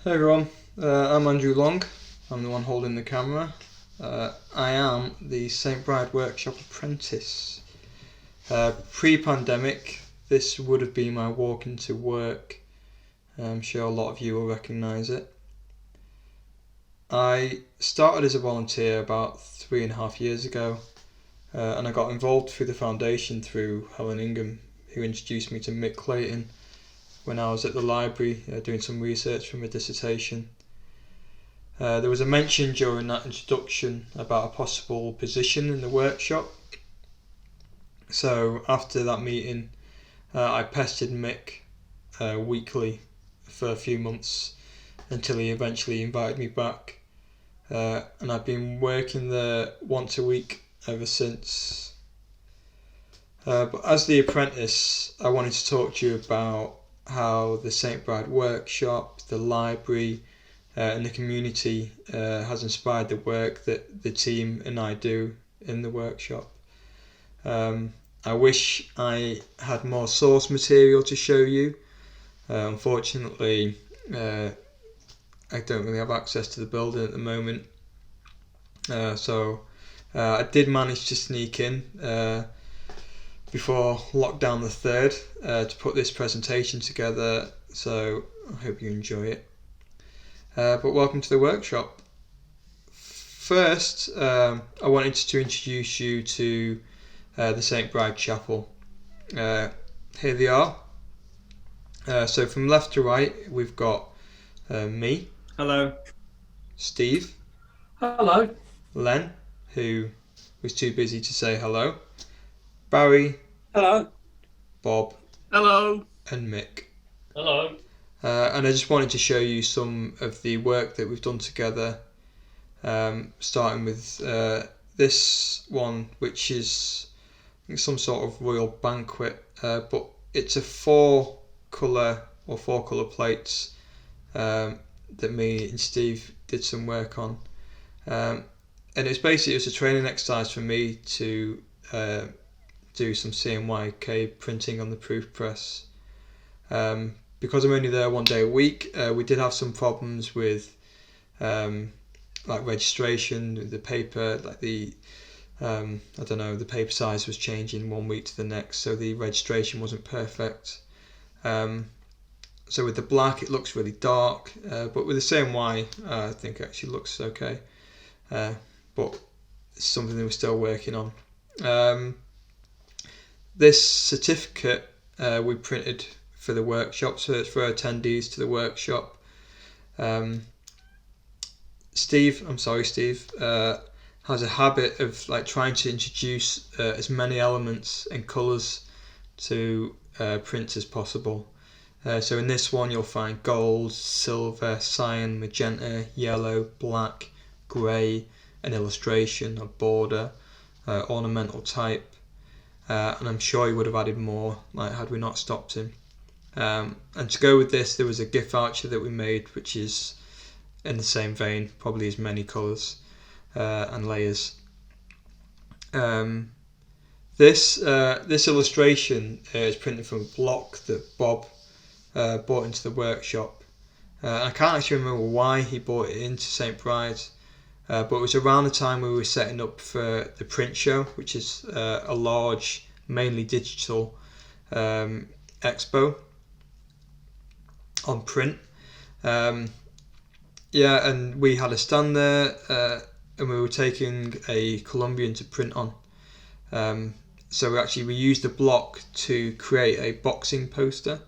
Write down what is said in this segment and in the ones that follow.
Hey everyone, I'm Andrew Long. I'm the one holding the camera. I am the St Bride Workshop apprentice. Pre-pandemic, this would have been my walk into work. I'm sure a lot of you will recognise it. I started as a volunteer about 3.5 years ago, and I got involved through the foundation through Helen Ingham, who introduced me to Mick Clayton when I was at the library doing some research for my dissertation. There was a mention during that introduction about a possible position in the workshop. So after that meeting, I pestered Mick weekly for a few months until he eventually invited me back. And I've been working there once a week ever since. But as the apprentice, I wanted to talk to you about how the St Bride Workshop, the library, and the community has inspired the work that the team and I do in the workshop. I wish I had more source material to show you. Unfortunately, I don't really have access to the building at the moment. So I did manage to sneak in before lockdown the 3rd to put this presentation together, so I hope you enjoy it. But welcome to the workshop. First, I wanted to introduce you to the St Bride Chapel. Here they are. So from left to right, we've got me. Hello. Steve. Hello. Len, who was too busy to say hello. Barry. Hello. Bob. Hello. And Mick. Hello. And I just wanted to show you some of the work that we've done together, starting with this one, which is some sort of royal banquet, but it's a four colour plates that me and Steve did some work on. And it was a training exercise for me to do some CMYK printing on the proof press. Because I'm only there one day a week, we did have some problems with like registration, the paper, like the the paper size was changing one week to the next, so the registration wasn't perfect. So with the black it looks really dark, but with the CMY I think it actually looks okay. But it's something that we're still working on. This certificate we printed for the workshop, so it's for attendees to the workshop. Steve has a habit of like trying to introduce as many elements and colours to prints as possible. So in this one you'll find gold, silver, cyan, magenta, yellow, black, grey, an illustration, a border, ornamental type, and I'm sure he would have added more like had we not stopped him. And to go with this, there was a GIF voucher that we made, which is in the same vein, probably as many colours and layers. This illustration is printed from a block that Bob bought into the workshop. I can't actually remember why he bought it into St Bride's, but it was around the time we were setting up for the print show, which is a large, mainly digital expo on print. And we had a stand there, and we were taking a Colombian to print on. So we used the block to create a boxing poster,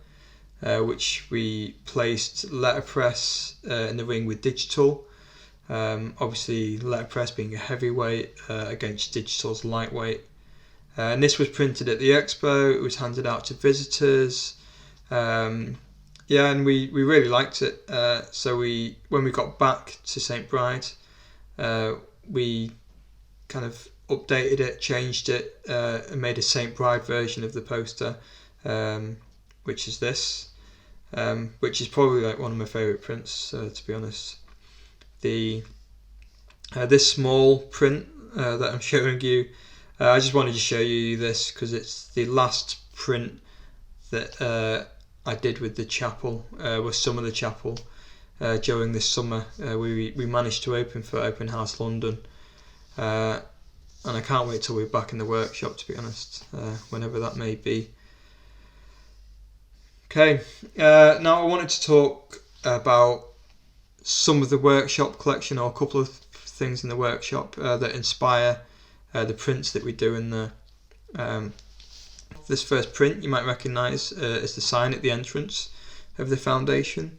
which we placed letterpress in the ring with digital. Obviously letterpress being a heavyweight against digital's lightweight. And this was printed at the expo. It was handed out to visitors. And we really liked it. So when we got back to St Bride, we kind of updated it, changed it, and made a St Bride version of the poster, which is this, which is probably like one of my favourite prints, to be honest. This small print that I'm showing you, I just wanted to show you this because it's the last print that I did with the chapel, with some of the chapel. during this summer. We managed to open for Open House London, and I can't wait till we're back in the workshop, to be honest, whenever that may be. Okay, now I wanted to talk about some of the workshop collection, or a couple of things in the workshop that inspire the prints that we do in there. This first print you might recognise is the sign at the entrance of the foundation.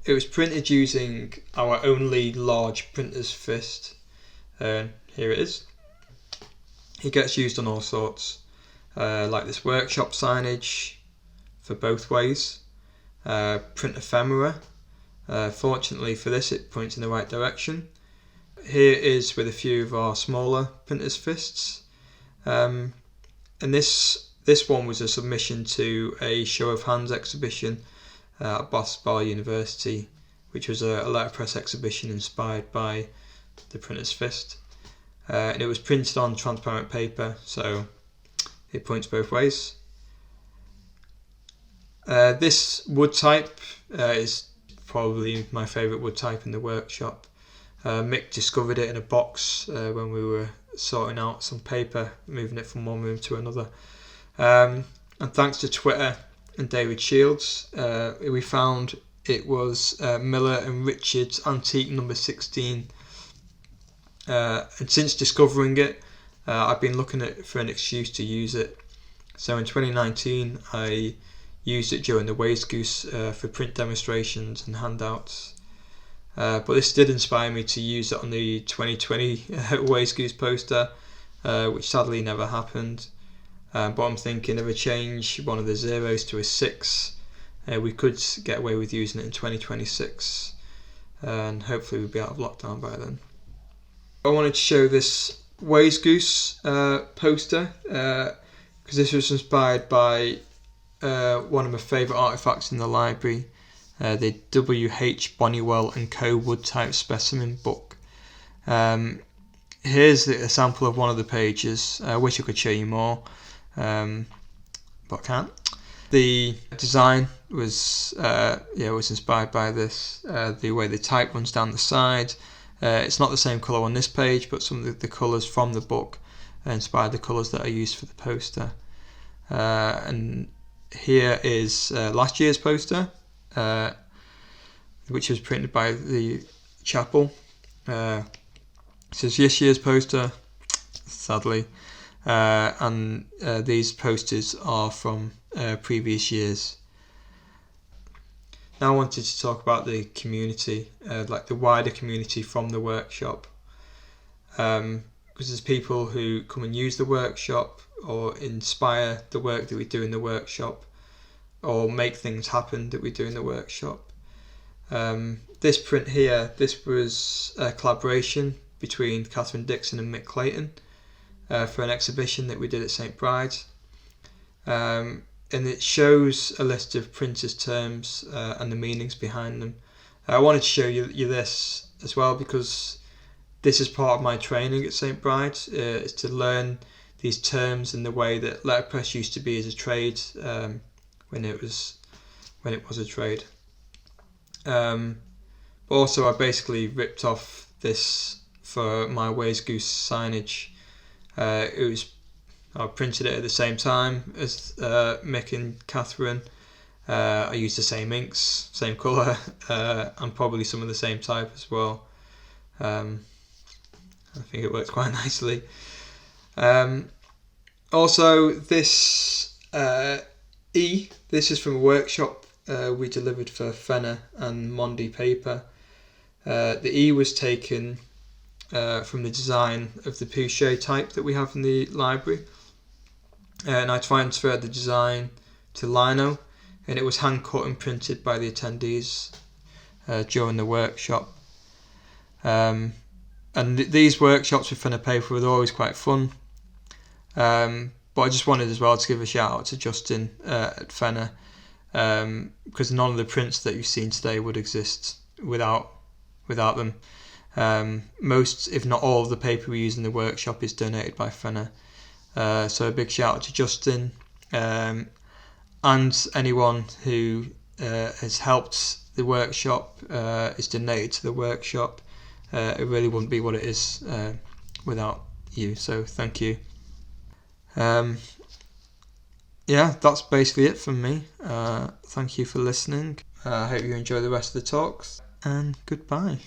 It was printed using our only large printer's fist. Here it is. It gets used on all sorts, like this workshop signage for both ways, print ephemera. Fortunately for this, it points in the right direction. Here is with a few of our smaller printer's fists. And this one was a submission to a show of hands exhibition at Pasquali University, which was a letterpress exhibition inspired by the printer's fist. And it was printed on transparent paper, so it points both ways. This wood type is probably my favourite wood type in the workshop. Mick discovered it in a box when we were sorting out some paper, moving it from one room to another. And thanks to Twitter and David Shields, we found it was Miller and Richards Antique number 16. And since discovering it, I've been looking for an excuse to use it. So in 2019, I used it during the Waste Goose for print demonstrations and handouts. But this did inspire me to use it on the 2020 Waste Goose poster, which sadly never happened. But I'm thinking of a change one of the zeros to a 6. We could get away with using it in 2026, and hopefully we'll be out of lockdown by then. I wanted to show this Waste Goose poster because this was inspired by one of my favourite artefacts in the library, the W.H. Bonniwell and Co. wood type specimen book. Here's a sample of one of the pages. I wish I could show you more, but I can't. The design was inspired by this. The way the type runs down the side. It's not the same colour on this page, but some of the colours from the book inspired the colours that I used for the poster. And here is last year's poster, which was printed by the chapel. This is this year's poster, sadly, and these posters are from previous years. Now I wanted to talk about the community, like the wider community from the workshop, because there's people who come and use the workshop or inspire the work that we do in the workshop, or make things happen that we do in the workshop. This print here, this was a collaboration between Catherine Dixon and Mick Clayton for an exhibition that we did at St Bride's. And it shows a list of printers' terms and the meanings behind them. I wanted to show you this as well because this is part of my training at St Bride's. Is to learn these terms and the way that letterpress used to be as a trade when it was a trade. But also I basically ripped off this for my Waste Goose signage. I printed it at the same time as Mick and Catherine. I used the same inks, same colour, and probably some of the same type as well. I think it works quite nicely. Also, this this is from a workshop we delivered for Fenner and Mondi paper. The E was taken from the design of the Pouchet type that we have in the library. And I transferred the design to lino, and it was hand cut and printed by the attendees during the workshop. And these workshops with Fenner paper were always quite fun. But I just wanted as well to give a shout out to Justin at Fenner, because none of the prints that you've seen today would exist without them. Most, if not all, of the paper we use in the workshop is donated by Fenner. So a big shout out to Justin and anyone who has helped the workshop, is donated to the workshop. It really wouldn't be what it is without you, so thank you. Yeah, that's basically it from me. Thank you for listening. I hope you enjoy the rest of the talks, and goodbye.